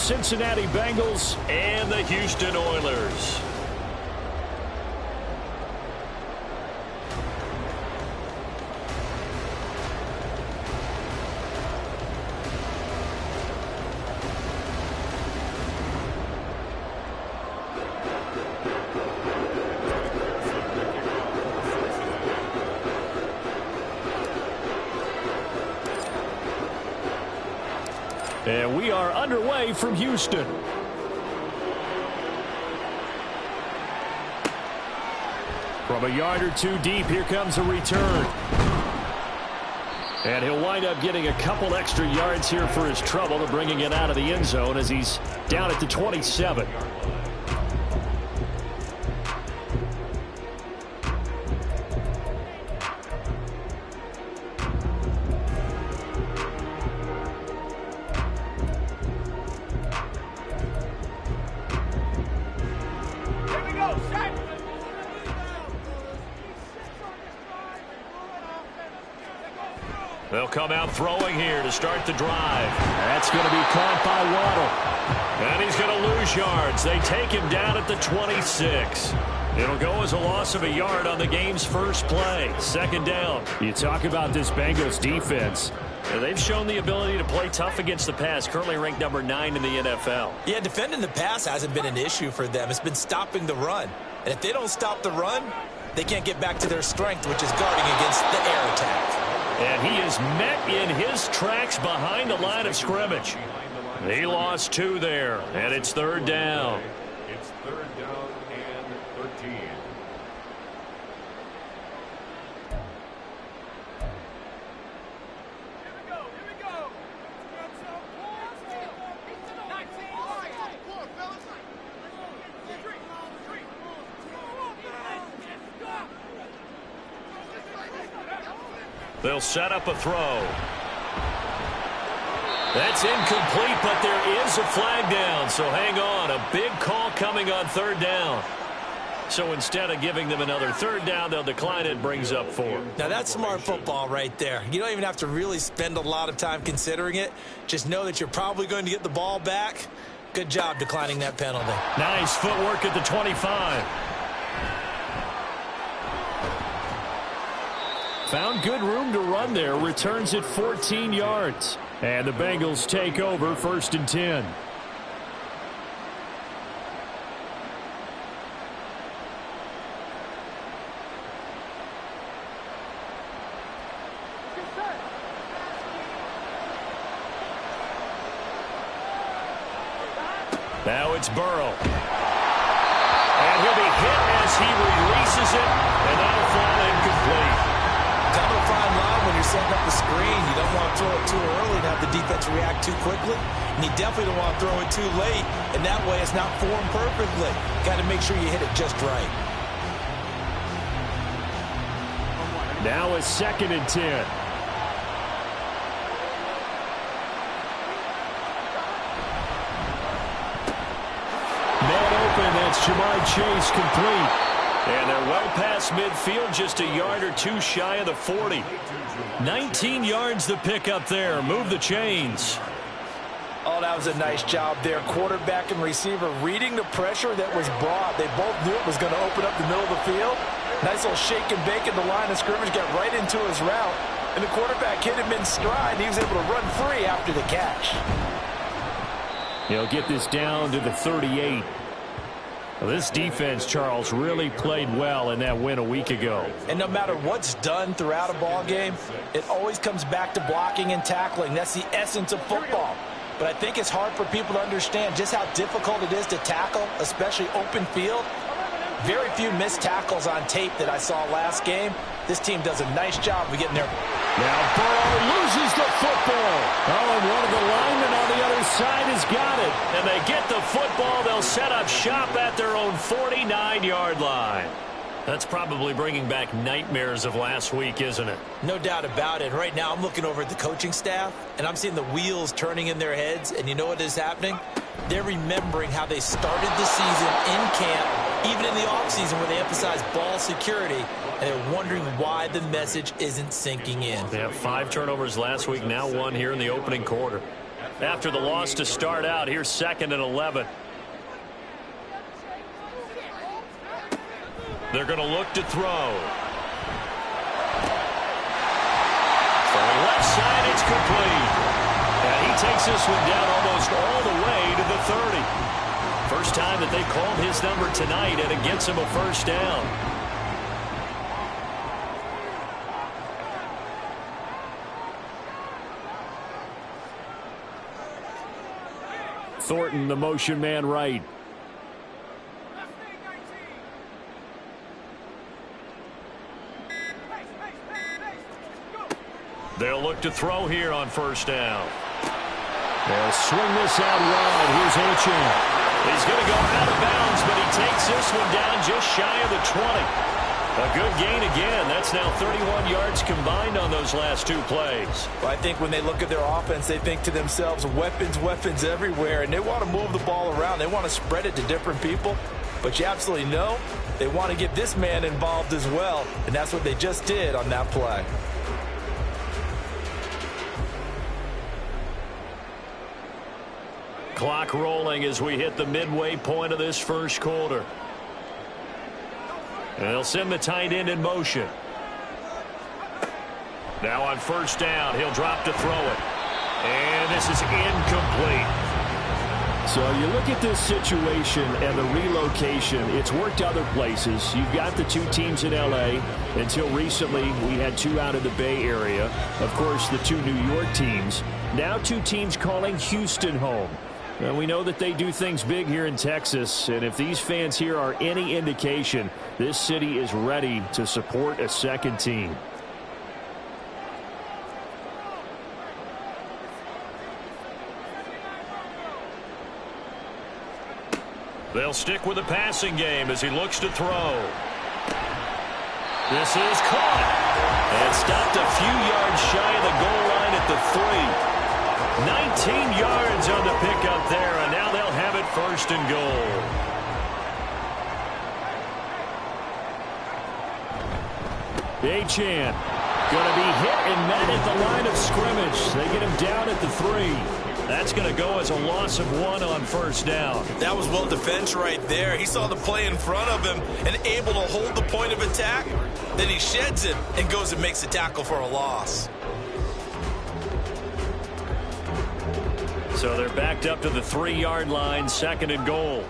Cincinnati Bengals and the Houston Oilers. And we are underway from Houston. From a yard or two deep, here comes a return. And he'll wind up getting a couple extra yards here for his trouble to bringing it out of the end zone as he's down at the 27. They'll come out throwing here to start the drive. That's going to be caught by Waddle. And he's going to lose yards. They take him down at the 26. It'll go as a loss of a yard on the game's first play. Second down. You talk about this Bengals defense. They've shown the ability to play tough against the pass, currently ranked number 9 in the NFL. Yeah, defending the pass hasn't been an issue for them. It's been stopping the run. And if they don't stop the run, they can't get back to their strength, which is guarding against the air attack. And he is met in his tracks behind the line of scrimmage. He lost 2 there, and it's third down. It's third down and 13. They'll set up a throw. That's incomplete, but there is a flag down, so hang on. A big call coming on third down. So instead of giving them another third down, they'll decline it, brings up 4. Now that's smart football right there. You don't even have to really spend a lot of time considering it. Just know that you're probably going to get the ball back. Good job declining that penalty. Nice footwork at the 25. Found good room to run there. Returns at 14 yards. And the Bengals take over, first and 10. Now it's Burrow. And he'll be hit as he releases it, and that'll fall incomplete. Kind of a fine line when you're setting up the screen. You don't want to throw it too early and have the defense react too quickly. And you definitely don't want to throw it too late, and that way it's not formed perfectly. Got to make sure you hit it just right. Now it's second and 10. Man open, that's Jamar Chase complete. And they're well past midfield, just a yard or 2 shy of the 40. 19 yards the pick up there. Move the chains. Oh, that was a nice job there. Quarterback and receiver reading the pressure that was brought. They both knew it was going to open up the middle of the field. Nice little shake and bake at the line of scrimmage, got right into his route. And the quarterback hit him in stride, and he was able to run free after the catch. He'll get this down to the 38. Well, this defense, Charles, really played well in that win a week ago. And no matter what's done throughout a ball game, it always comes back to blocking and tackling. That's the essence of football. But I think it's hard for people to understand just how difficult it is to tackle, especially open field. Very few missed tackles on tape that I saw last game. This team does a nice job of getting there. Now Burrow loses the football. Oh, and one of the linemen on the other side has got it. And they get the football. They'll set up shop at their own 49-yard line. That's probably bringing back nightmares of last week, isn't it? No doubt about it. Right now I'm looking over at the coaching staff, and I'm seeing the wheels turning in their heads. And you know what is happening? They're remembering how they started the season in camp, even in the offseason where they emphasized ball security, and they're wondering why the message isn't sinking in. They have 5 turnovers last week, now 1 here in the opening quarter. after the loss to start out. Here's 2nd and 11. They're going to look to throw. From the left side, it's complete. And he takes this one down almost all the way to the 30. First time that they called his number tonight, and it gets him a first down. Thornton, the motion man right. They'll look to throw here on first down. They'll swing this out wide. Here's Achane. He's going to go out of bounds, but he takes this one down just shy of the 20. A good gain again. That's now 31 yards combined on those last 2 plays. Well, I think when they look at their offense, they think to themselves, weapons, weapons everywhere, and they want to move the ball around. They want to spread it to different people, but you absolutely know they want to get this man involved as well, and that's what they just did on that play. Clock rolling as we hit the midway point of this first quarter. And they'll send the tight end in motion. Now on first down, he'll drop to throw it. And this is incomplete. So you look at this situation and the relocation. It's worked other places. You've got the 2 teams in L.A. Until recently, we had 2 out of the Bay Area. Of course, the 2 New York teams. Now 2 teams calling Houston home. Well, we know that they do things big here in Texas, and if these fans here are any indication, this city is ready to support a second team. They'll stick with the passing game as he looks to throw. This is caught and stopped a few yards shy of the goal line at the 3. 19 yards on the pickup there, and now they'll have it first and goal. Achane going to be hit and met at the line of scrimmage. They get him down at the 3. That's going to go as a loss of 1 on first down. That was well defense right there. He saw the play in front of him and able to hold the point of attack. Then he sheds it and goes and makes a tackle for a loss. So they're backed up to the 3-yard line, 2nd and goal.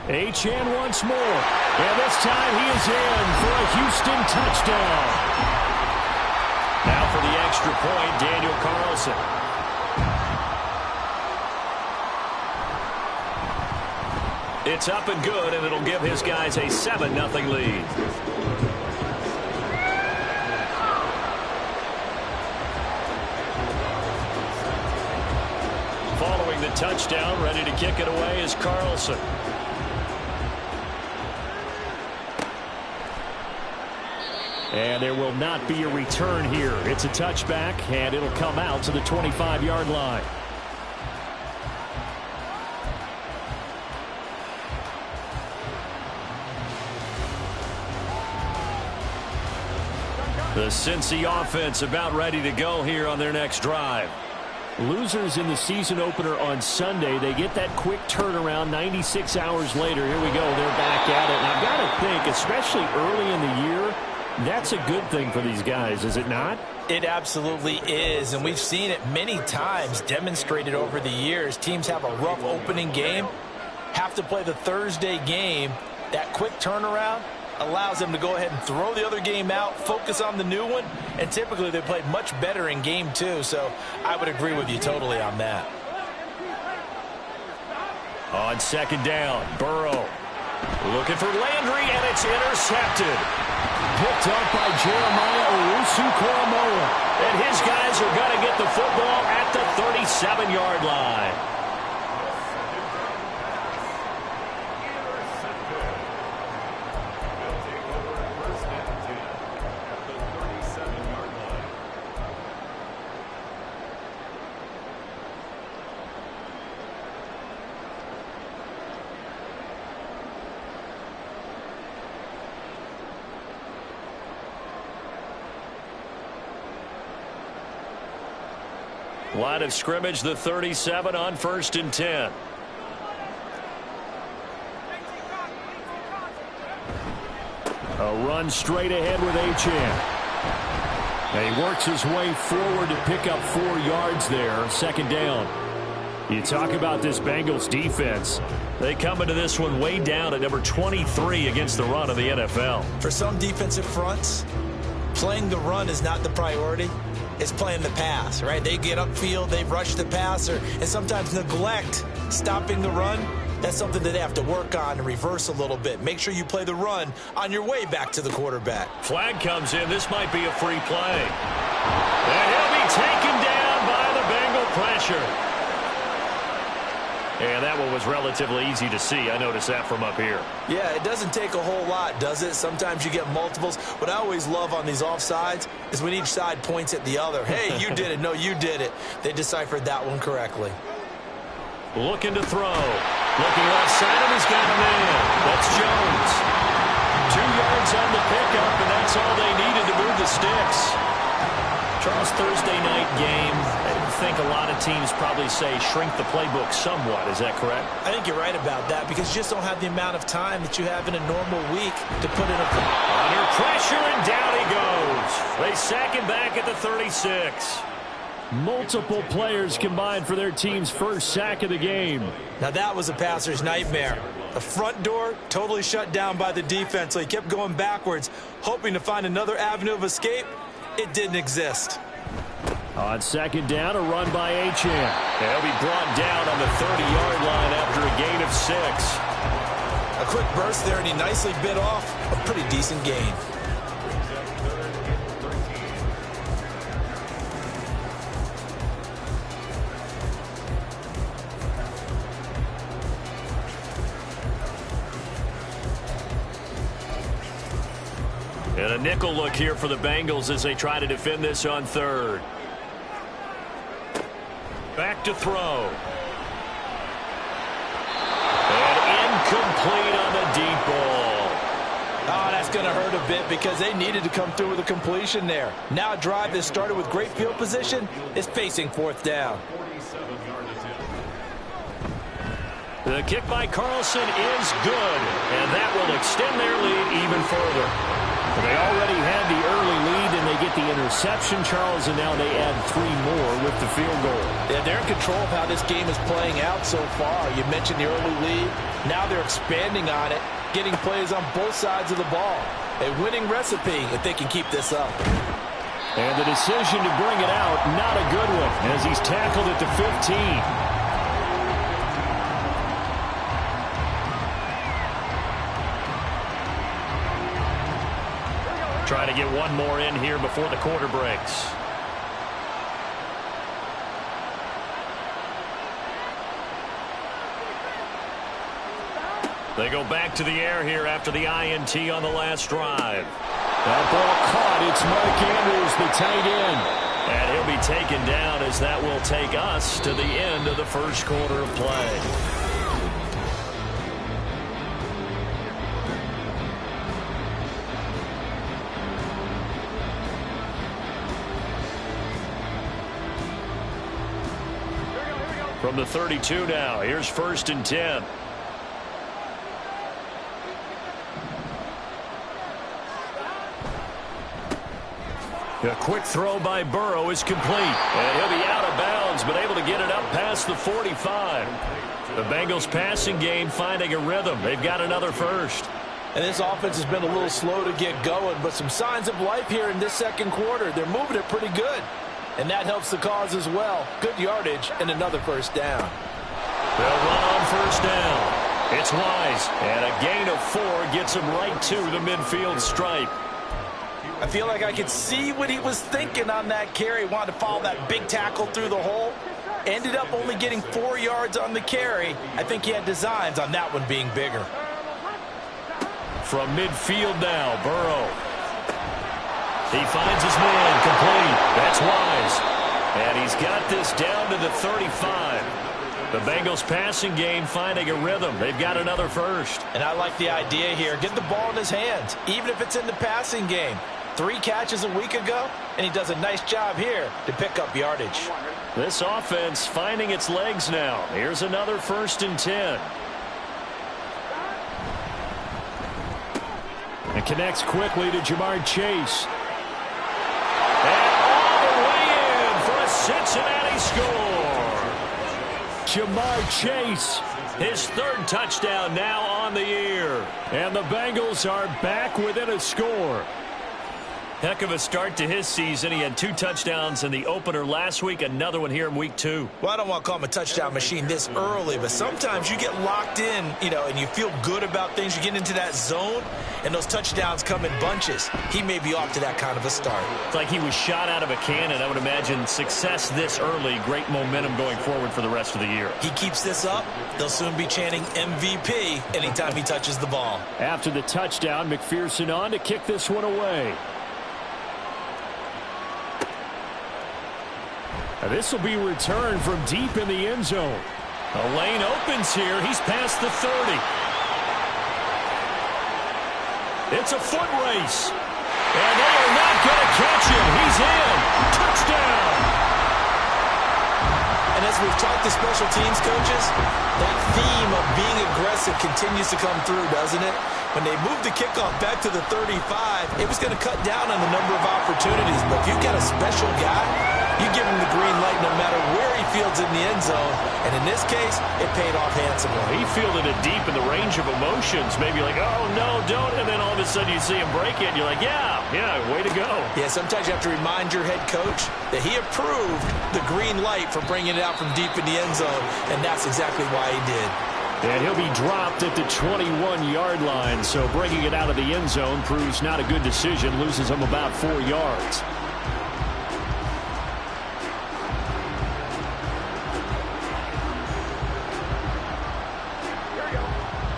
Achane once more. And this time he is in for a Houston touchdown. Now for the extra point, Daniel Carlson. It's up and good, and it'll give his guys a 7-0 lead. Following the touchdown, ready to kick it away is Carlson. And there will not be a return here. It's a touchback, and it'll come out to the 25-yard line. The Cincy offense about ready to go here on their next drive. Losers in the season opener on Sunday. They get that quick turnaround 96 hours later. Here we go. They're back at it. And I've got to think, especially early in the year, that's a good thing for these guys, is it not? It absolutely is, and we've seen it many times demonstrated over the years. Teams have a rough opening game, have to play the Thursday game. That quick turnaround allows them to go ahead and throw the other game out, focus on the new one, and typically they play much better in game 2, so I would agree with you totally on that. On second down, Burrow looking for Landry, and it's intercepted. Picked up by Jeremiah Owusu-Koramoah. And his guys are going to get the football at the 37-yard line. Line of scrimmage, the 37 on 1st and 10. A run straight ahead with Achane. And he works his way forward to pick up 4 yards there. 2nd down. You talk about this Bengals defense. They come into this one way down at number 23 against the run of the NFL. For some defensive fronts, playing the run is not the priority. It's playing the pass, right? They get upfield, they rush the passer, and sometimes neglect stopping the run. That's something that they have to work on and reverse a little bit. Make sure you play the run on your way back to the quarterback. Flag comes in. This might be a free play. And he'll be taken down by the Bengal pressure. And that one was relatively easy to see. I noticed that from up here. Yeah, it doesn't take a whole lot, does it? Sometimes you get multiples. What I always love on these offsides is when each side points at the other. Hey, you did it. No, you did it. They deciphered that one correctly. Looking to throw. Looking left side, and he's got a man. That's Jones. 2 yards on the pickup, and that's all they needed to move the sticks. Charles, Thursday night game. I think a lot of teams probably say shrink the playbook somewhat. Is that correct? I think you're right about that because you just don't have the amount of time that you have in a normal week to put in a... Under pressure, and down he goes. They sack him back at the 36. Multiple players combined for their team's first sack of the game. Now that was a passer's nightmare. The front door totally shut down by the defense, so he kept going backwards, hoping to find another avenue of escape. It didn't exist. On 2nd down, a run by Achane. He'll be brought down on the 30-yard line after a gain of 6. A quick burst there, and he nicely bit off a pretty decent gain. And a nickel look here for the Bengals as they try to defend this on 3rd. Back to throw. And incomplete on the deep ball. Oh, that's going to hurt a bit because they needed to come through with a completion there. Now a drive that started with great field position is facing 4th down. The kick by Carlson is good, and that will extend their lead even further. They already had the early lead, and they get the interception, Charles, and now they add 3 more with the field goal. Yeah, they're in control of how this game is playing out so far. You mentioned the early lead. Now they're expanding on it, getting plays on both sides of the ball. A winning recipe if they can keep this up. And the decision to bring it out, not a good one, as he's tackled at the 15. Trying to get one more in here before the quarter breaks. They go back to the air here after the INT on the last drive. That ball caught. It's Mark Andrews, the tight end. And he'll be taken down as that will take us to the end of the first quarter of play. From the 32 now, here's 1st and 10. A quick throw by Burrow is complete. And he'll be out of bounds, but able to get it up past the 45. The Bengals passing game finding a rhythm. They've got another first. And this offense has been a little slow to get going, but some signs of life here in this 2nd quarter. They're moving it pretty good. And that helps the cause as well. Good yardage and another 1st down. They'll run on 1st down. It's Wise. And a gain of 4 gets him right to the midfield stripe. I feel like I could see what he was thinking on that carry. Wanted to follow that big tackle through the hole. Ended up only getting 4 yards on the carry. I think he had designs on that one being bigger. From midfield now, Burrow. He finds his man, complete. That's Wise. And he's got this down to the 35. The Bengals passing game finding a rhythm. They've got another first. And I like the idea here. Get the ball in his hands, even if it's in the passing game. 3 catches a week ago, and he does a nice job here to pick up yardage. This offense finding its legs now. Here's another 1st and 10. And connects quickly to Jamar Chase. And all the way in for a Cincinnati score. Jamar Chase, his 3rd touchdown now on the year. And the Bengals are back within a score. Heck of a start to his season. He had 2 touchdowns in the opener last week, another one here in week 2. Well, I don't want to call him a touchdown machine this early, but sometimes you get locked in, and you feel good about things. You get into that zone, and those touchdowns come in bunches. He may be off to that kind of a start. It's like he was shot out of a cannon. I would imagine success this early, great momentum going forward for the rest of the year. He keeps this up, they'll soon be chanting MVP anytime he touches the ball. After the touchdown, McPherson on to kick this one away. This will be returned from deep in the end zone. A lane opens here. He's past the 30. It's a foot race. And they are not going to catch him. He's in. Touchdown. And as we've talked to special teams coaches, that theme of being aggressive continues to come through, doesn't it? When they moved the kickoff back to the 35, it was going to cut down on the number of opportunities. But if you've got a special guy, you give him the green light no matter where he fields in the end zone. And in this case, it paid off handsomely. He fielded it deep in the range of emotions. Maybe like, oh, no, don't. And then all of a sudden you see him break it, and you're like, yeah, way to go. Yeah, sometimes you have to remind your head coach that he approved the green light for bringing it out from deep in the end zone, and that's exactly why he did. And he'll be dropped at the 21-yard line, so bringing it out of the end zone proves not a good decision, loses him about 4 yards.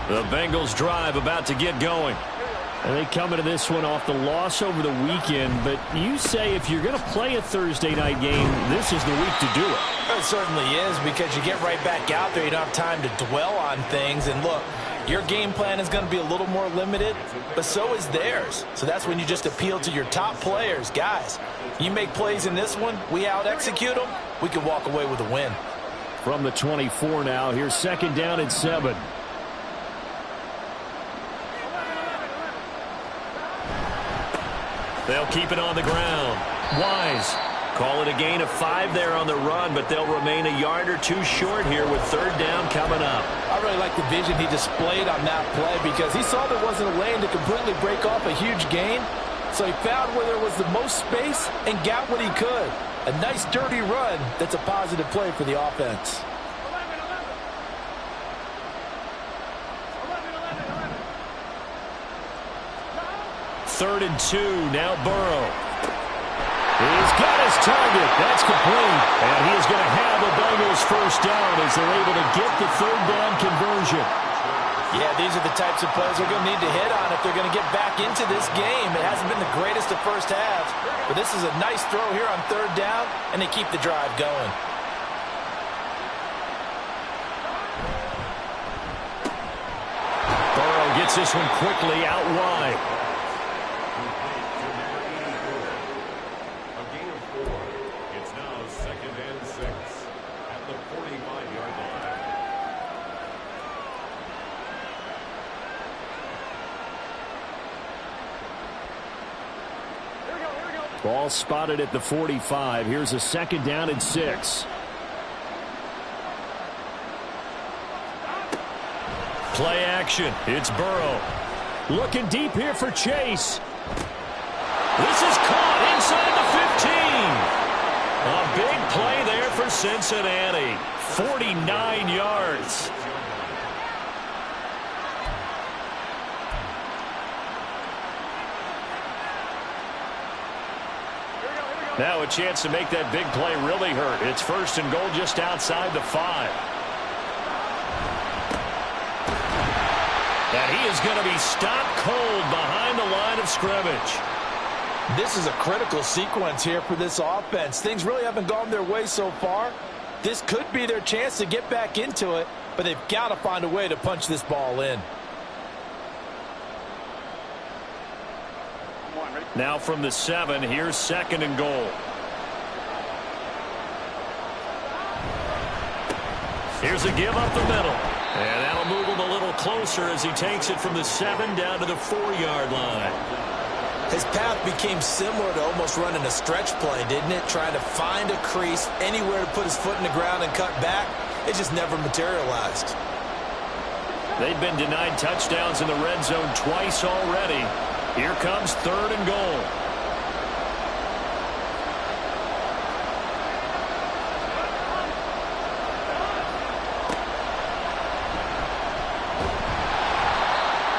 The Bengals drive about to get going. And they come into this one off the loss over the weekend, but you say if you're going to play a Thursday night game, this is the week to do it. It certainly is, because you get right back out there. You don't have time to dwell on things. And look, your game plan is going to be a little more limited, but so is theirs. So that's when you just appeal to your top players. Guys, you make plays in this one, we out-execute them, we can walk away with a win. From the 24 now, here's 2nd down and 7. They'll keep it on the ground. Wise. Call it a gain of 5 there on the run, but they'll remain a yard or 2 short here with 3rd down coming up. I really like the vision he displayed on that play, because he saw there wasn't a lane to completely break off a huge gain. So he found where there was the most space and got what he could. A nice dirty run that's a positive play for the offense. 3rd and 2. Now Burrow. He's got his target. That's complete. And he is going to have the Bengals 1st down as they're able to get the 3rd down conversion. Yeah, these are the types of plays they're going to need to hit on if they're going to get back into this game. It hasn't been the greatest of first halves, but this is a nice throw here on 3rd down, and they keep the drive going. Burrow gets this one quickly out wide. Ball spotted at the 45. Here's a 2nd down and 6. Play action. It's Burrow. Looking deep here for Chase. This is caught inside the 15. A big play there for Cincinnati. 49 yards. Now a chance to make that big play really hurt. It's 1st and goal just outside the 5. And he is going to be stopped cold behind the line of scrimmage. This is a critical sequence here for this offense. Things really haven't gone their way so far. This could be their chance to get back into it, but they've got to find a way to punch this ball in. Now from the 7, here's 2nd and goal. Here's a give up the middle. And that'll move him a little closer as he takes it from the 7 down to the 4-yard line. His path became similar to almost running a stretch play, didn't it? Trying to find a crease, anywhere to put his foot in the ground and cut back. It just never materialized. They've been denied touchdowns in the red zone twice already. Here comes 3rd and goal.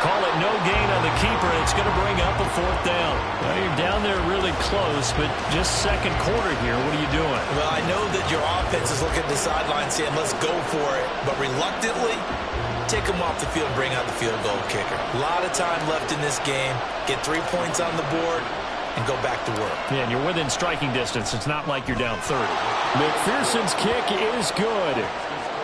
Call it no gain on the keeper. It's going to bring up a 4th down. Well, you're down there really close, but just second quarter here. What are you doing? Well, I know that your offense is looking at the sideline saying, let's go for it. But reluctantly, take him off the field, bring out the field goal kicker. A lot of time left in this game. Get 3 points on the board and go back to work. Yeah, and you're within striking distance. It's not like you're down 30. McPherson's kick is good.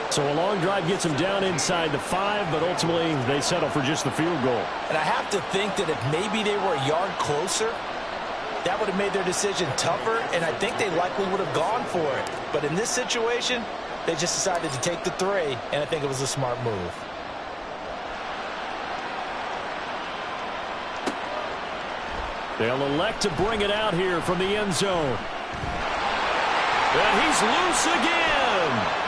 So a long drive gets them down inside the 5, but ultimately they settle for just the field goal. And I have to think that if maybe they were a yard closer, that would have made their decision tougher, and I think they likely would have gone for it. But in this situation, they just decided to take the 3, and I think it was a smart move. They'll elect to bring it out here from the end zone. And he's loose again.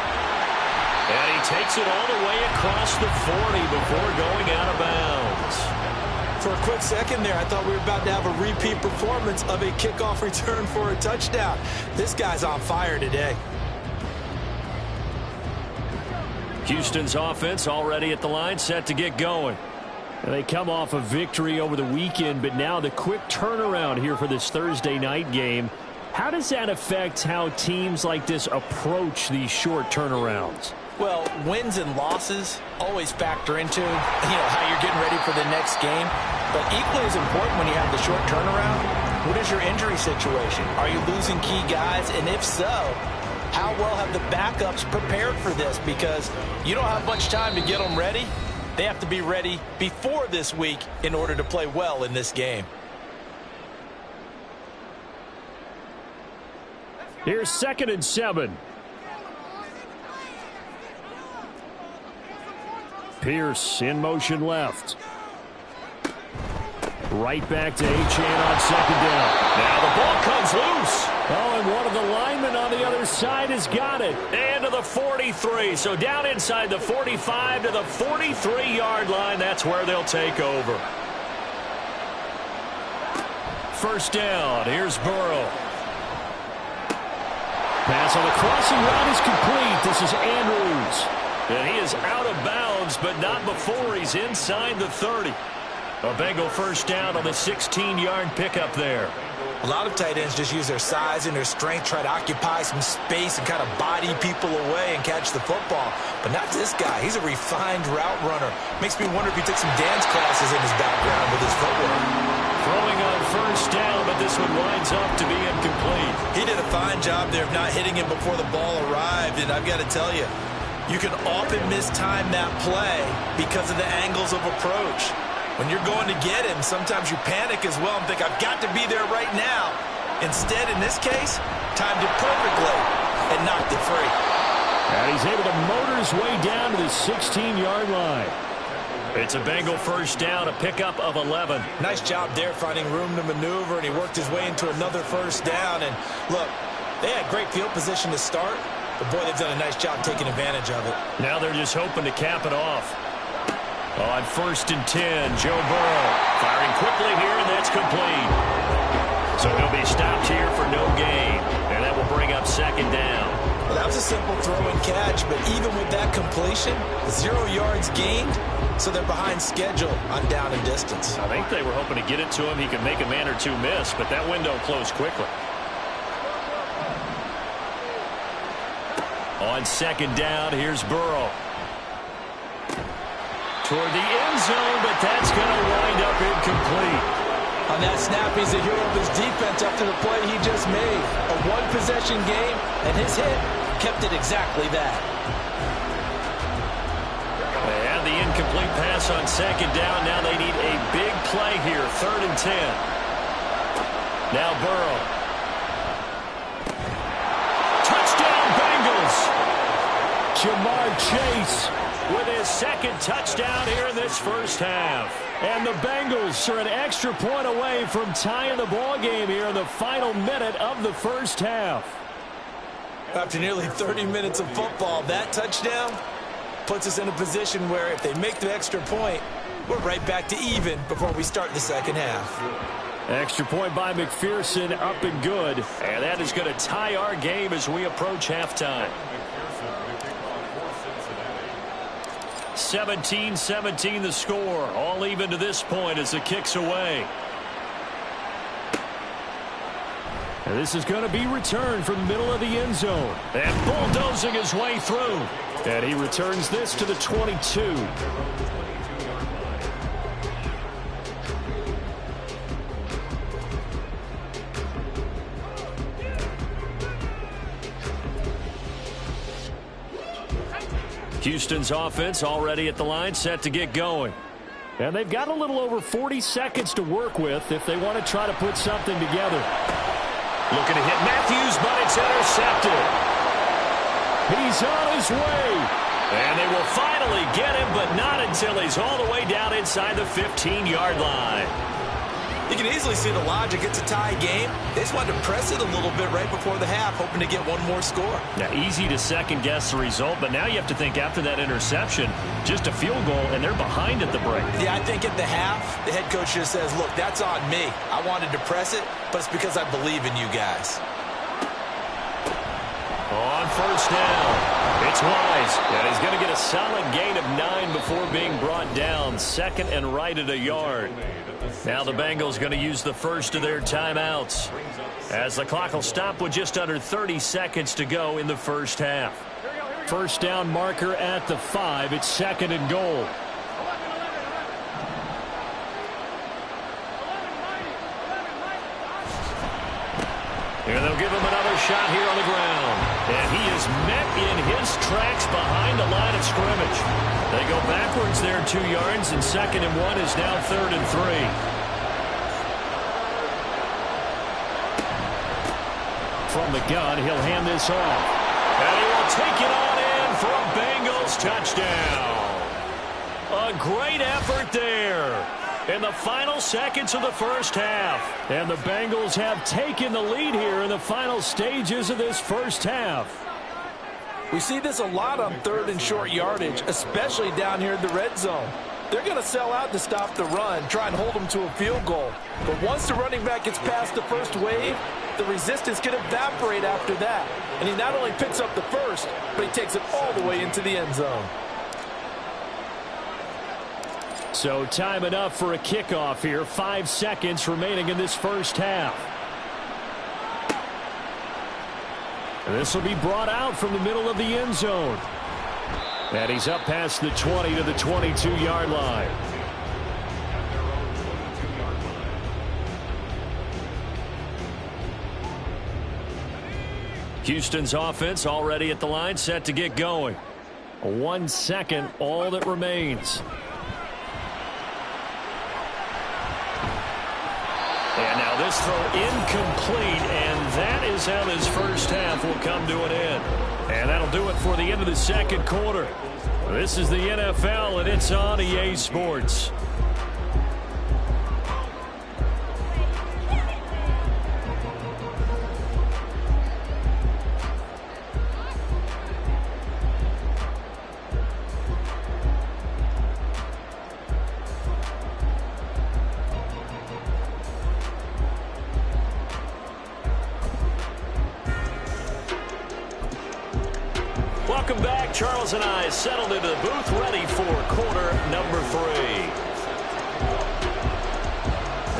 And he takes it all the way across the 40 before going out of bounds. For a quick second there, I thought we were about to have a repeat performance of a kickoff return for a touchdown. This guy's on fire today. Houston's offense already at the line, set to get going. And they come off a victory over the weekend, but now the quick turnaround here for this Thursday night game. How does that affect how teams like this approach these short turnarounds? Well, wins and losses always factor into, how you're getting ready for the next game. But equally as important when you have the short turnaround, what is your injury situation? Are you losing key guys? And if so, how well have the backups prepared for this? Because you don't have much time to get them ready. They have to be ready before this week in order to play well in this game. Here's 2nd and 7. Pierce in motion left. Right back to Achane on 2nd down. Now the ball comes loose. Oh, and one of the linemen on the other side has got it. And to the 43. So down inside the 45 to the 43-yard line. That's where they'll take over. 1st down. Here's Burrow. Pass on the crossing route is complete. This is Andrews. And he is out of bounds, but not before he's inside the 30. A Bengal 1st down on the 16-yard pickup there. A lot of tight ends just use their size and their strength, try to occupy some space and kind of body people away and catch the football. But not this guy. He's a refined route runner. Makes me wonder if he took some dance classes in his background with his footwork. Throwing on 1st down, but this one winds up to be incomplete. He did a fine job there of not hitting him before the ball arrived, and I've got to tell you, you can often mistime that play because of the angles of approach. When you're going to get him, sometimes you panic as well and think, I've got to be there right now. Instead, in this case, timed it perfectly and knocked it free. And he's able to motor his way down to the 16-yard line. It's a Bengal 1st down, a pickup of 11. Nice job there finding room to maneuver, and he worked his way into another 1st down. And look, they had great field position to start, but boy, they've done a nice job taking advantage of it. Now they're just hoping to cap it off. On 1st and 10, Joe Burrow firing quickly here, and that's complete. So he'll be stopped here for no gain, and that will bring up 2nd down. Well, that was a simple throw and catch, but even with that completion, 0 yards gained, so they're behind schedule on down and distance. I think they were hoping to get it to him. He could make a man or two miss, but that window closed quickly. On 2nd down, here's Burrow. Toward the end zone, but that's going to wind up incomplete. On that snap, he's a hero of his defense after the play he just made. A one-possession game, and his hit kept it exactly that. They had the incomplete pass on 2nd down. Now they need a big play here, 3rd and 10. Now Burrow. Touchdown, Bengals. Jamar Chase With his second touchdown here in this first half. and the Bengals are an extra point away from tying the ball game here in the final minute of the first half. After nearly 30 minutes of football, that touchdown puts us in a position where if they make the extra point, we're right back to even before we start the second half. Extra point by McPherson, up and good. And that is going to tie our game as we approach halftime. 17-17 the score. All even to this point as the kick's away. And this is going to be returned from the middle of the end zone. And bulldozing his way through. And he returns this to the 22. Houston's offense already at the line, set to get going. And they've got a little over 40 seconds to work with if they want to try to put something together. Looking to hit Matthews, but it's intercepted. He's on his way. And they will finally get him, but not until he's all the way down inside the 15-yard line. You can easily see the logic. It's a tie game. They just wanted to press it a little bit right before the half, hoping to get one more score. Now, easy to second-guess the result, but now you have to think after that interception, just a field goal, and they're behind at the break. Yeah, I think at the half, the head coach just says, look, that's on me. I wanted to press it, but it's because I believe in you guys. On first down, it's Wise. And he's going to get a solid gain of 9 before being brought down. Second and right at a yard. Now the Bengals going to use the first of their timeouts as the clock will stop with just under 30 seconds to go in the first half. First down marker at the 5. It's second and goal. And they'll give him another shot here on the ground. And he is met in his tracks behind the line of scrimmage. They go backwards there 2 yards, and second and 1 is now third and 3. From the gun, he'll hand this off. And he will take it on in for a Bengals touchdown. A great effort there in the final seconds of the first half. And the Bengals have taken the lead here in the final stages of this first half. We see this a lot on third and short yardage, especially down here in the red zone. They're going to sell out to stop the run, try and hold them to a field goal. But once the running back gets past the first wave, the resistance can evaporate after that. And he not only picks up the first, but he takes it all the way into the end zone. So time enough for a kickoff here. 5 seconds remaining in this first half. And this will be brought out from the middle of the end zone. And he's up past the 20 to the 22-yard line. Houston's offense already at the line, set to get going. 1 second, all that remains. And now this throw incomplete, and that is how this first half will come to an end. And that'll do it for the end of the second quarter. This is the NFL, and it's on EA Sports. Welcome back. Charles and I settled into the booth, ready for quarter number 3.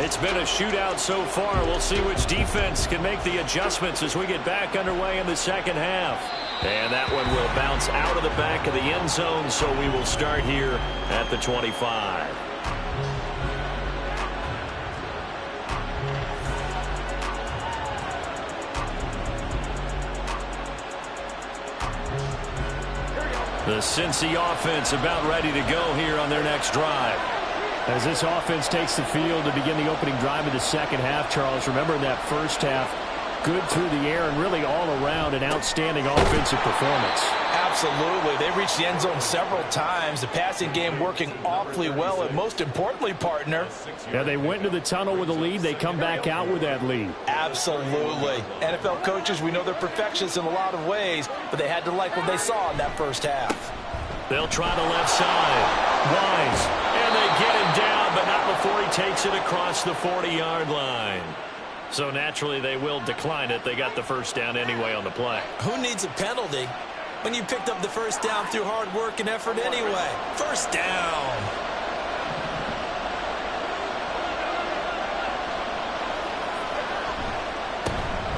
It's been a shootout so far. We'll see which defense can make the adjustments as we get back underway in the second half. And that one will bounce out of the back of the end zone, so we will start here at the 25. The Cincy offense about ready to go here on their next drive. As this offense takes the field to begin the opening drive of the second half, Charles, remember in that first half, good through the air and really all around an outstanding offensive performance. Absolutely. They reached the end zone several times. The passing game working awfully well. And most importantly, partner. Yeah, they went into the tunnel with a lead. They come back out with that lead. Absolutely. NFL coaches, we know they're perfectionists in a lot of ways, but they had to like what they saw in that first half. They'll try the left side. Wise. And they get him down, but not before he takes it across the 40-yard line. So naturally, they will decline it. They got the first down anyway on the play. Who needs a penalty when you picked up the first down through hard work and effort anyway? First down.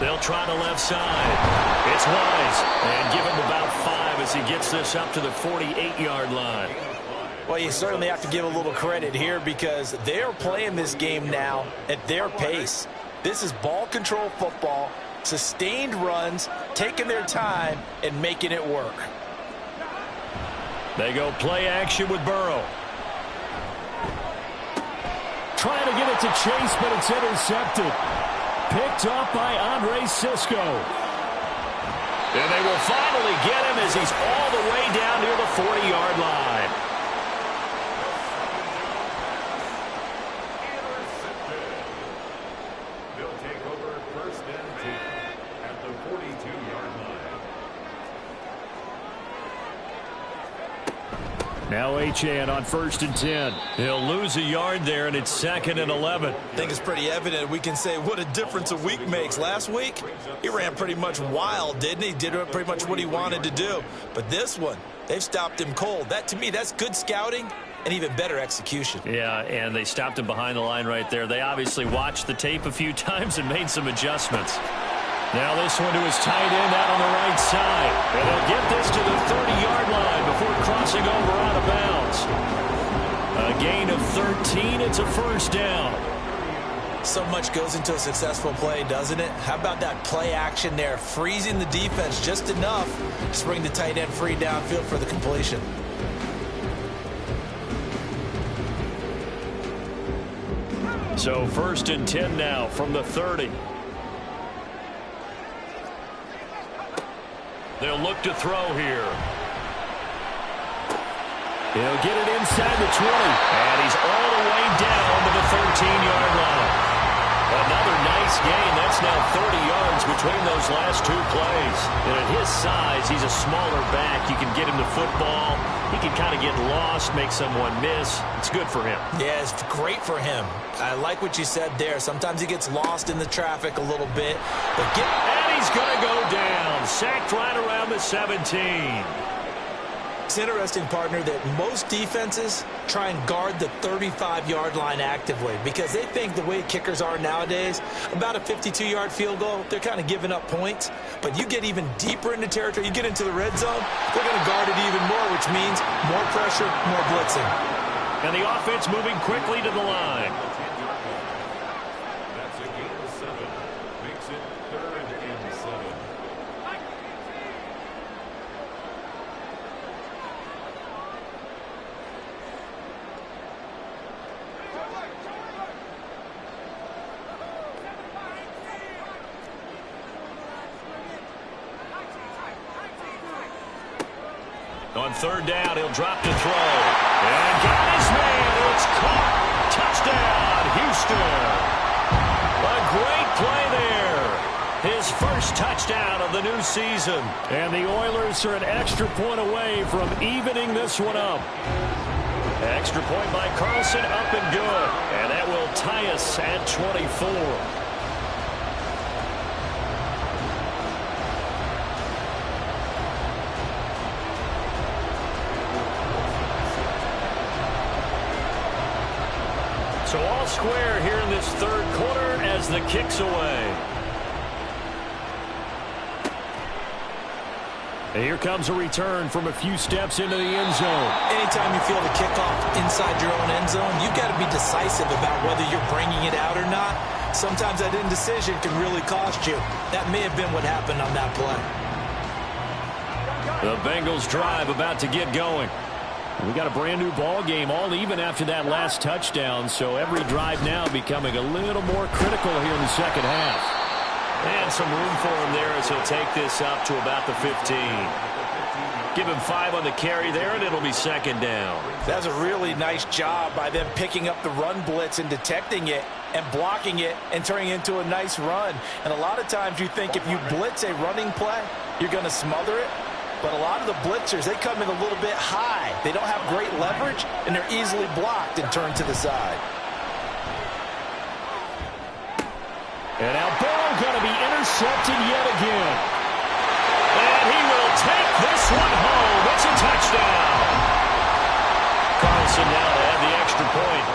They'll try the left side. It's Wise. And give him about 5 as he gets this up to the 48-yard line. Well, you certainly have to give a little credit here because they are playing this game now at their pace. This is ball control football, sustained runs, taking their time, and making it work. They go play action with Burrow. Trying to get it to Chase, but it's intercepted. Picked up by Andre Sisco. And they will finally get him as he's all the way down near the 40-yard line. They'll take over first and 10 at the 42-yard line. Now Achane on first and 10. He'll lose a yard there, and it's second and 11. I think it's pretty evident. We can say what a difference a week makes. Last week, he ran pretty much wild, didn't he? Did pretty much what he wanted to do. But this one, they've stopped him cold. That, to me, that's good scouting and even better execution. Yeah, and they stopped him behind the line right there. They obviously watched the tape a few times and made some adjustments. Now this one to his tight end out on the right side. And they'll get this to the 30-yard line before crossing over out of bounds. A gain of 13. It's a first down. So much goes into a successful play, doesn't it? How about that play action there? Freezing the defense just enough to bring the tight end free downfield for the completion. So first and 10 now from the 30. They'll look to throw here. He'll get it inside the 20. And he's all the way down to the 13-yard line. Another nice gain. That's now 30 yards between those last two plays. And at his size, he's a smaller back. You can get him the football. He can kind of get lost, make someone miss. It's good for him. Yeah, it's great for him. I like what you said there. Sometimes he gets lost in the traffic a little bit. And he's going to go down. Sacked right around the 17. It's interesting, partner, that most defenses try and guard the 35-yard line actively because they think the way kickers are nowadays, about a 52-yard field goal, they're kind of giving up points. But you get even deeper into territory, you get into the red zone, they're going to guard it even more, which means more pressure, more blitzing. And the offense moving quickly to the line. That's a gain of 7. Makes it 3rd and 7. On third down, he'll drop to throw. And got his man. It's caught. Touchdown, Houston. A great play there. His first touchdown of the new season. And the Oilers are an extra point away from evening this one up. Extra point by Carlson, up and good. And that will tie us at 24. So all square here in this third quarter as the kick's away. And here comes a return from a few steps into the end zone. Anytime you feel the kickoff inside your own end zone, you've got to be decisive about whether you're bringing it out or not. Sometimes that indecision can really cost you. That may have been what happened on that play. The Bengals drive about to get going. We got a brand new ball game, all even after that last touchdown, so every drive now becoming a little more critical here in the second half. And some room for him there as he'll take this up to about the 15. Give him 5 on the carry there, and it'll be second down. That's a really nice job by them picking up the run blitz and detecting it and blocking it and turning it into a nice run. And a lot of times you think if you blitz a running play, you're going to smother it. But a lot of the blitzers, they come in a little bit high. They don't have great leverage, and they're easily blocked and turned to the side. And now Burrow going to be intercepted yet again. And he will take this one home. It's a touchdown. Carlson now to add the extra point.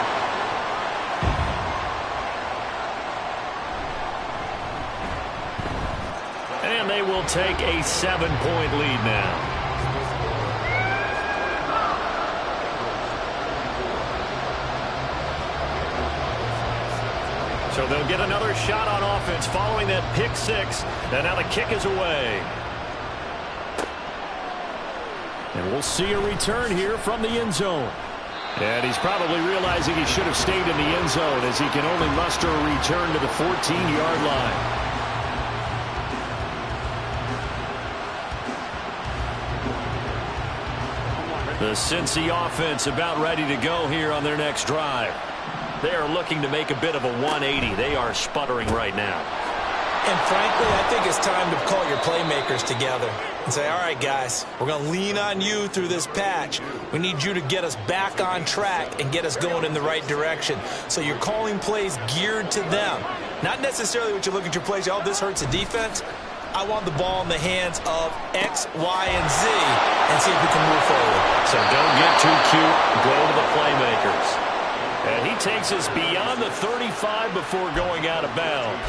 And they will take a 7-point lead now. So they'll get another shot on offense following that pick 6. And now the kick is away. And we'll see a return here from the end zone. And he's probably realizing he should have stayed in the end zone as he can only muster a return to the 14-yard line. The Cincy offense about ready to go here on their next drive. They are looking to make a bit of a 180. They are sputtering right now. And frankly, I think it's time to call your playmakers together and say, all right, guys, we're going to lean on you through this patch. We need you to get us back on track and get us going in the right direction. So you're calling plays geared to them. Not necessarily what you look at your plays, oh, this hurts the defense. I want the ball in the hands of X, Y, and Z and see if we can move forward. So don't get too cute. Go to the playmakers. And he takes us beyond the 35 before going out of bounds.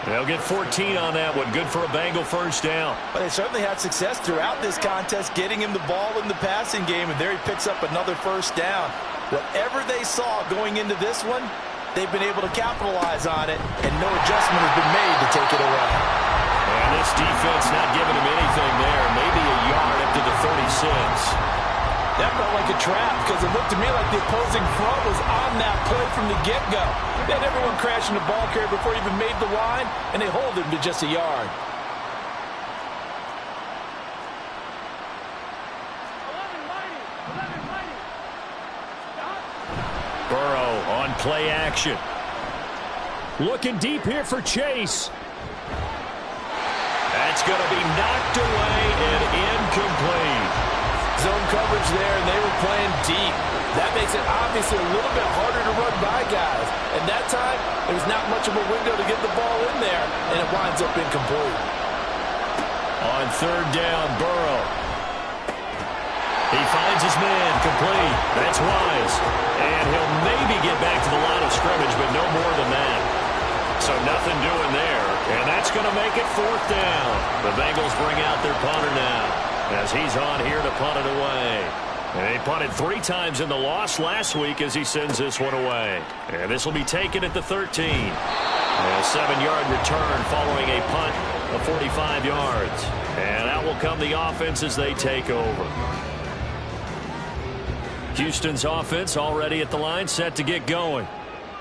They'll get 14 on that one. Good for a Bengal first down. But they certainly had success throughout this contest getting him the ball in the passing game, and there he picks up another first down. Whatever they saw going into this one, they've been able to capitalize on it, and no adjustment has been made to take it away. And this defense not giving him anything there. Maybe a yard up to the 36. That felt like a trap because it looked to me like the opposing front was on that play from the get-go. They had everyone crashing the ball carrier before he even made the line, and they hold him to just a yard. Burrow on play action. Looking deep here for Chase. That's going to be knocked away and incomplete. Zone coverage there, and they were playing deep. That makes it obviously a little bit harder to run by guys. And that time, there was not much of a window to get the ball in there, and it winds up incomplete. On third down, Burrow. He finds his man, complete. That's Wise. And he'll maybe get back to the line of scrimmage, but no more than that. So nothing doing there. And that's going to make it fourth down. The Bengals bring out their punter now as he's on here to punt it away. And he punted 3 times in the loss last week as he sends this one away. And this will be taken at the 13. A 7-yard return following a punt of 45 yards. And out will come the offense as they take over. Houston's offense already at the line, set to get going.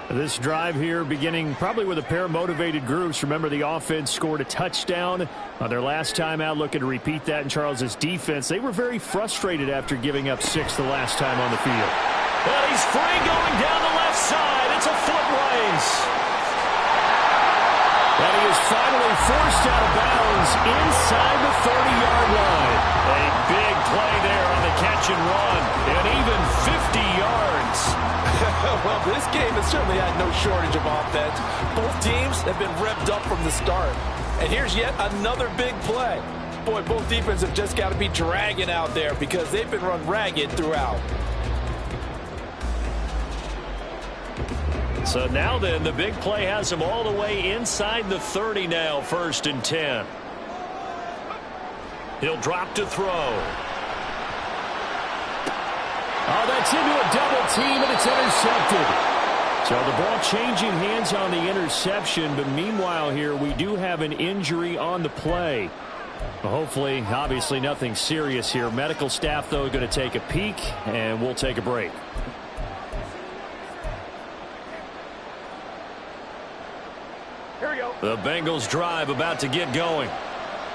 This drive here beginning probably with a pair of motivated groups. Remember, the offense scored a touchdown on their last time out. Looking to repeat that in Charles's defense. They were very frustrated after giving up 6 the last time on the field. Well, he's free going down the left side. It's a foot race. And he is finally forced out of bounds inside the 30-yard line. A big play there on the catch and run. And even 50 yards. Well, this game has certainly had no shortage of offense. Both teams have been revved up from the start. And here's yet another big play. Boy, both defenses have just got to be dragging out there because they've been run ragged throughout. So now then, the big play has him all the way inside the 30 now, 1st and 10. He'll drop to throw. Oh, that's into a double team, and it's intercepted. So the ball changing hands on the interception, but meanwhile here we do have an injury on the play. Hopefully, obviously nothing serious here. Medical staff, though, going to take a peek, and we'll take a break. Here we go. The Bengals drive about to get going.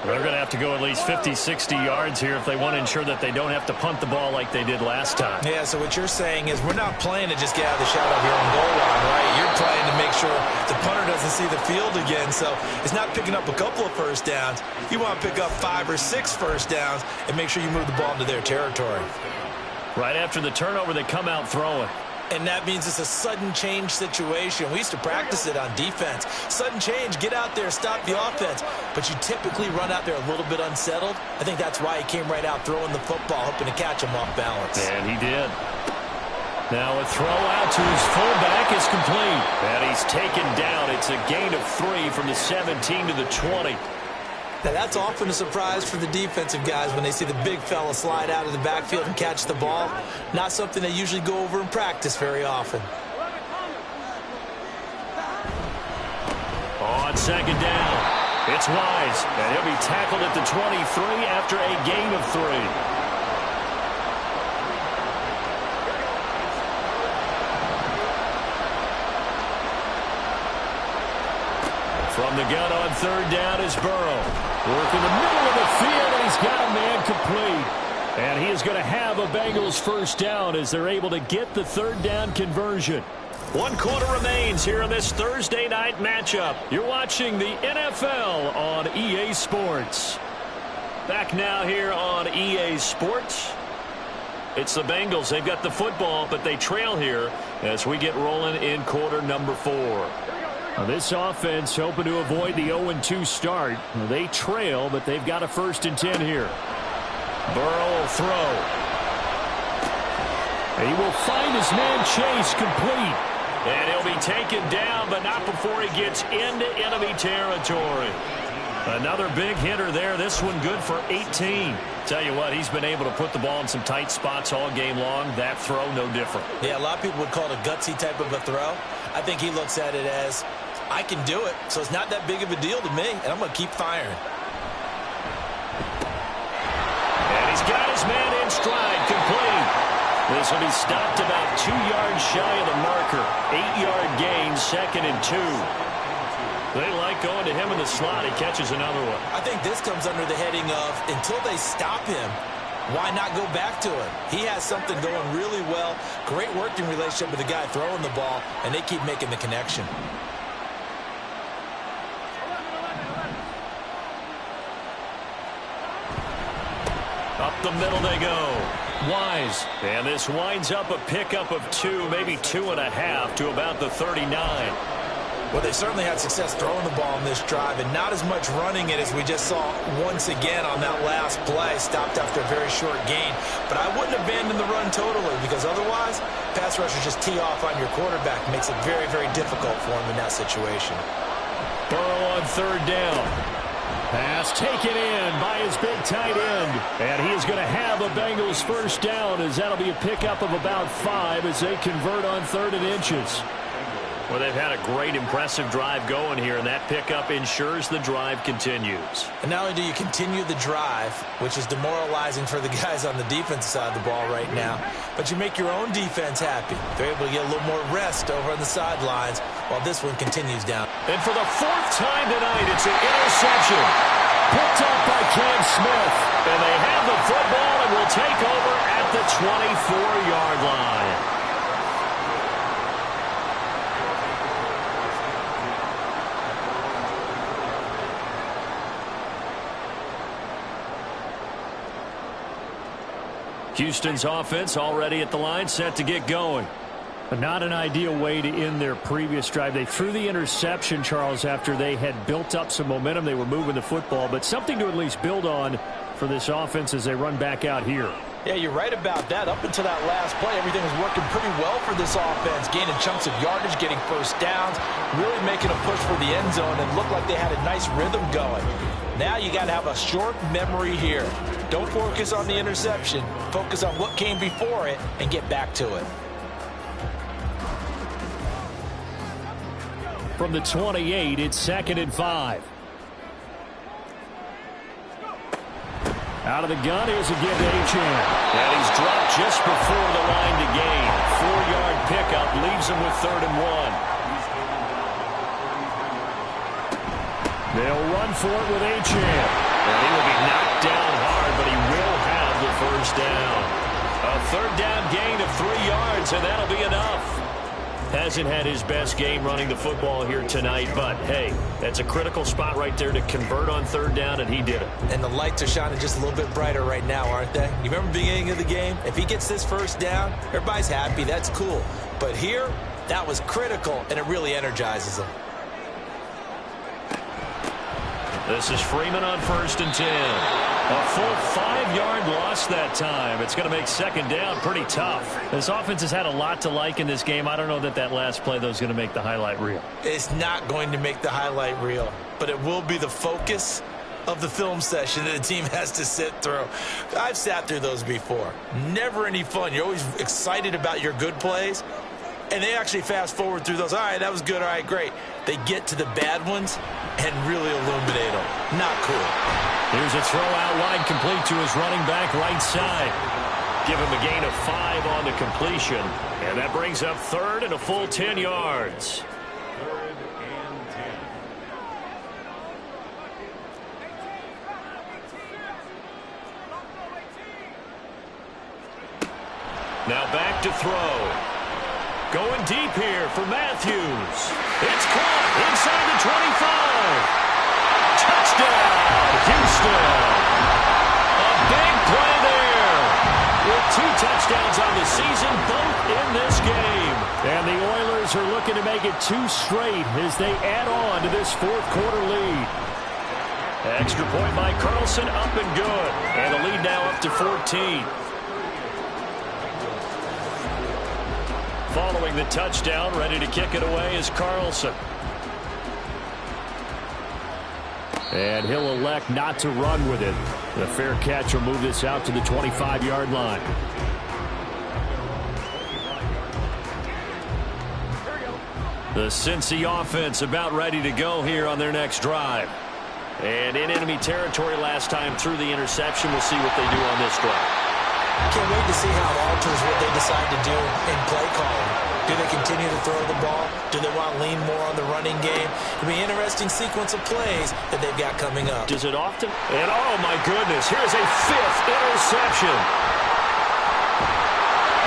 They're going to have to go at least 50, 60 yards here if they want to ensure that they don't have to punt the ball like they did last time. Yeah, so what you're saying is we're not playing to just get out of the shadow of your own goal line, right? You're playing to make sure the punter doesn't see the field again. So it's not picking up a couple of first downs. You want to pick up 5 or 6 first downs and make sure you move the ball into their territory. Right after the turnover, they come out throwing. And that means it's a sudden change situation. We used to practice it on defense. Sudden change, get out there, stop the offense. But you typically run out there a little bit unsettled. I think that's why he came right out throwing the football, hoping to catch him off balance. And he did. Now a throw out to his fullback is complete. And he's taken down. It's a gain of 3 from the 17 to the 20. Now, that's often a surprise for the defensive guys when they see the big fella slide out of the backfield and catch the ball. Not something they usually go over in practice very often. On second down, it's Wise, and he'll be tackled at the 23 after a gain of 3. From the gun on third down is Burrow. Working the middle of the field, and he's got a man complete. And he is going to have a Bengals first down as they're able to get the third down conversion. 1 quarter remains here in this Thursday night matchup. You're watching the NFL on EA Sports. Back now here on EA Sports. It's the Bengals. They've got the football, but they trail here as we get rolling in quarter number 4. Now this offense hoping to avoid the 0-2 start. They trail, but they've got a 1st and 10 here. Burrow will throw. And he will find his man Chase complete. And he'll be taken down, but not before he gets into enemy territory. Another big hitter there. This one good for 18. Tell you what, he's been able to put the ball in some tight spots all game long. That throw, no different. Yeah, a lot of people would call it a gutsy type of a throw. I think he looks at it as, I can do it, so it's not that big of a deal to me, and I'm going to keep firing. And he's got his man in stride, complete. This will be stopped about 2 yards shy of the marker. 8-yard gain, 2nd and 2. They like going to him in the slot. He catches another one. I think this comes under the heading of, until they stop him, why not go back to it? He has something going really well. Great working relationship with the guy throwing the ball, and they keep making the connection. Up the middle they go. Wise. And this winds up a pickup of 2, maybe 2.5 to about the 39. Well, they certainly had success throwing the ball in this drive, and not as much running it as we just saw once again on that last play. Stopped after a very short gain. But I wouldn't abandon the run totally, because otherwise, pass rushers just tee off on your quarterback. Makes it very, very difficult for him in that situation. Burrow on third down. Pass taken in by his big tight end. And he is going to have a Bengals first down, as that'll be a pickup of about 5 as they convert on 3rd and inches. Well, they've had a great, impressive drive going here, and that pickup ensures the drive continues. And not only do you continue the drive, which is demoralizing for the guys on the defense side of the ball right now, but you make your own defense happy. They're able to get a little more rest over on the sidelines while this one continues down. And for the 4th time tonight, it's an interception. Picked up by Cam Smith. And they have the football and will take over at the 24-yard line. Houston's offense already at the line, set to get going. But not an ideal way to end their previous drive. They threw the interception, Charles, after they had built up some momentum. They were moving the football, but something to at least build on for this offense as they run back out here. Yeah, you're right about that. Up until that last play, everything was working pretty well for this offense, gaining chunks of yardage, getting first downs, really making a push for the end zone, and looked like they had a nice rhythm going. Now you got to have a short memory here. Don't focus on the interception. Focus on what came before it and get back to it. From the 28, it's 2nd and 5. Out of the gun, here's a give to Achane. And he's dropped just before the line to gain. 4-yard pickup leaves him with 3rd and 1. They'll run for it with Achane. And he will be knocked down hard, but he will have the 1st down. A 3rd down gain of 3 yards, and that'll be enough. Hasn't had his best game running the football here tonight, but hey, that's a critical spot right there to convert on 3rd down, and he did it. And the lights are shining just a little bit brighter right now, aren't they? You remember the beginning of the game? If he gets this 1st down, everybody's happy. That's cool. But here, that was critical, and it really energizes him. This is Freeman on 1st and 10. A full 5-yard loss that time. It's going to make 2nd down pretty tough. This offense has had a lot to like in this game. I don't know that last play, though, is going to make the highlight reel. It's not going to make the highlight reel, but it will be the focus of the film session that the team has to sit through. I've sat through those before. Never any fun. You're always excited about your good plays, and they actually fast forward through those. All right, that was good. All right, great. They get to the bad ones and really illuminate them. Not cool. Here's a throw out wide, complete to his running back right side. Give him a gain of 5 on the completion. And that brings up 3rd and a full 10 yards. 3rd and 10. Now back to throw. Going deep here for Matthews. It's caught inside the 25. Touchdown, Houston. A big play there. With 2 touchdowns on the season, both in this game. And the Oilers are looking to make it 2 straight as they add on to this 4th quarter lead. Extra point by Carlson, up and good. And the lead now up to 14. Following the touchdown, ready to kick it away is Carlson. And he'll elect not to run with it. The fair catch will move this out to the 25-yard line. The Cincy offense about ready to go here on their next drive. And in enemy territory last time through the interception. We'll see what they do on this drive. Can't wait to see how it alters what they decide to do in play calling. Do they continue to throw the ball? Do they want to lean more on the running game? It'll be an interesting sequence of plays that they've got coming up. Does it often? And oh my goodness, here's a 5th interception.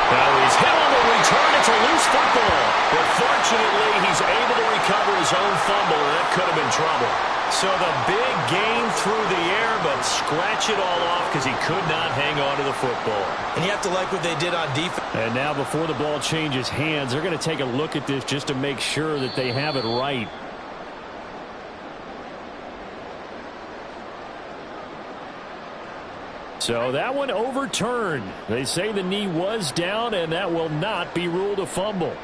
Now he's hit on the return. It's a loose football. But fortunately, he's able to recover his own fumble, and that could have been trouble. So the big gain through the air, but scratch it all off because he could not hang on to the football. And you have to like what they did on defense. And now before the ball changes hands, they're going to take a look at this just to make sure that they have it right. So that one overturned. They say the knee was down, and that will not be ruled a fumble.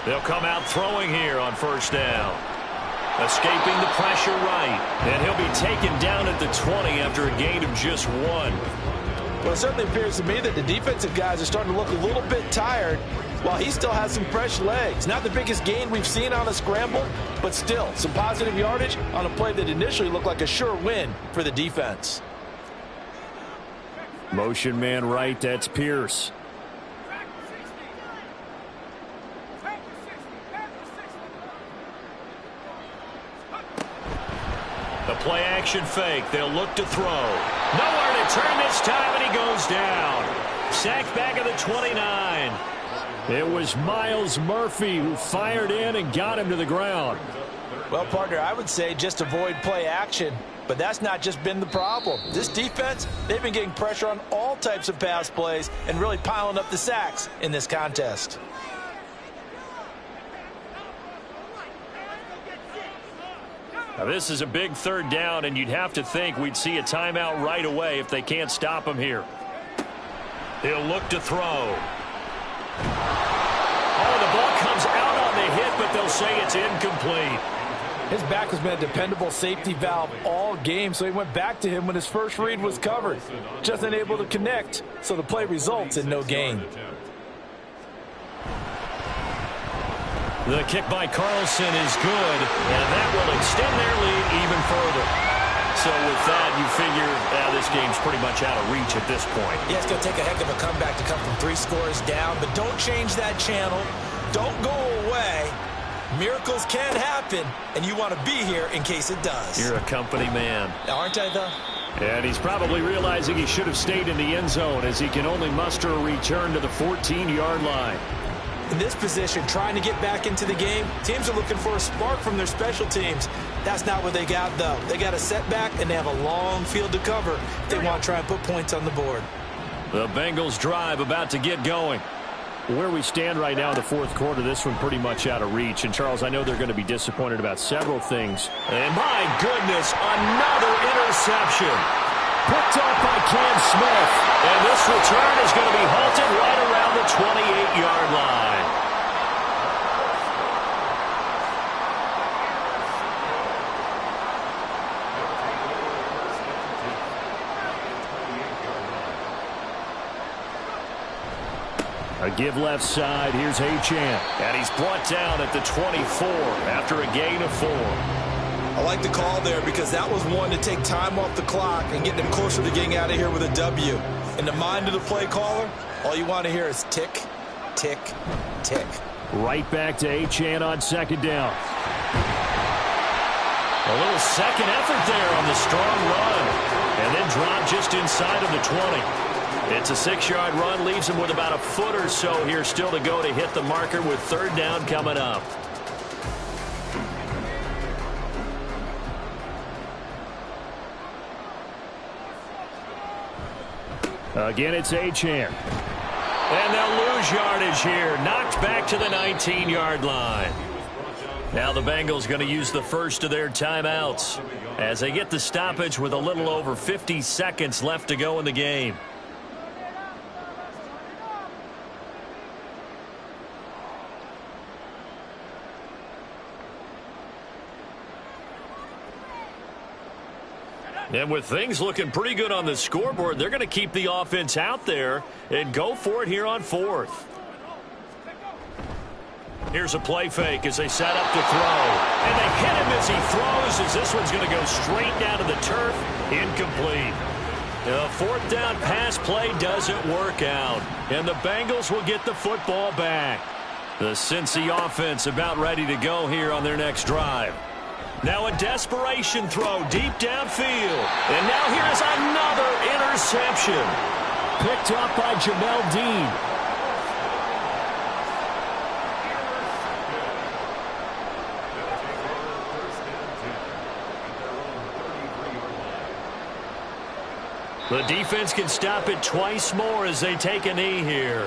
They'll come out throwing here on 1st down. Escaping the pressure right. And he'll be taken down at the 20 after a gain of just 1. Well, it certainly appears to me that the defensive guys are starting to look a little bit tired while he still has some fresh legs. Not the biggest gain we've seen on a scramble, but still some positive yardage on a play that initially looked like a sure win for the defense. Motion man right, that's Pierce. The play action fake. They'll look to throw. Nowhere to turn this time, and he goes down. Sacked back at the 29. It was Miles Murphy who fired in and got him to the ground. Well, partner, I would say just avoid play action, but that's not just been the problem. This defense, they've been getting pressure on all types of pass plays and really piling up the sacks in this contest. Now this is a big 3rd down, and you'd have to think we'd see a timeout right away if they can't stop him here. He'll look to throw. Oh, the ball comes out on the hit, but they'll say it's incomplete. His back has been a dependable safety valve all game, so he went back to him when his first read was covered. Just unable to connect, so the play results in no gain. The kick by Carlson is good, and that will extend their lead even further. So with that, you figure this game's pretty much out of reach at this point. Yeah, it's going to take a heck of a comeback to come from 3 scores down, but don't change that channel. Don't go away. Miracles can happen, and you want to be here in case it does. You're a company man. Aren't I, though? And he's probably realizing he should have stayed in the end zone as he can only muster a return to the 14-yard line. In this position, trying to get back into the game, teams are looking for a spark from their special teams. That's not what they got, though. They got a setback, and they have a long field to cover if they want to try and put points on the board. The Bengals drive about to get going. Where we stand right now in the fourth quarter, this one pretty much out of reach. And, Charles, I know they're going to be disappointed about several things. And, my goodness, another interception. Picked up by Cam Smith. And this return is going to be halted right around the 28-yard line. A give left side. Here's Achane. And he's brought down at the 24 after a gain of 4. I like the call there because that was one to take time off the clock and get them closer to getting out of here with a W. In the mind of the play caller, all you want to hear is tick, tick, tick. Right back to Achane on second down. A little second effort there on the strong run. And then dropped just inside of the 20. It's a 6-yard run, leaves him with about a foot or so here still to go to hit the marker with third down coming up. Again, it's Achane. And they'll lose yardage here. Knocked back to the 19-yard line. Now the Bengals going to use the first of their timeouts as they get the stoppage with a little over 50 seconds left to go in the game. And with things looking pretty good on the scoreboard, they're going to keep the offense out there and go for it here on fourth. Here's a play fake as they set up to throw. And they hit him as he throws as this one's going to go straight down to the turf. Incomplete. The fourth down pass play doesn't work out. And the Bengals will get the football back. The Cincy offense about ready to go here on their next drive. Now a desperation throw deep downfield. And now here's another interception. Picked up by Jamel Dean. The defense can stop it twice more as they take a knee here.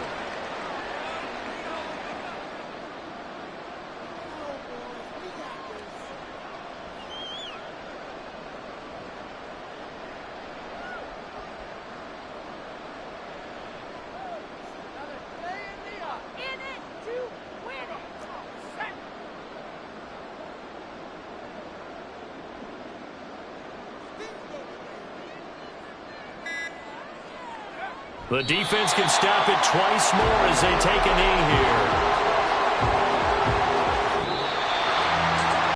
The defense can stop it twice more as they take a knee here.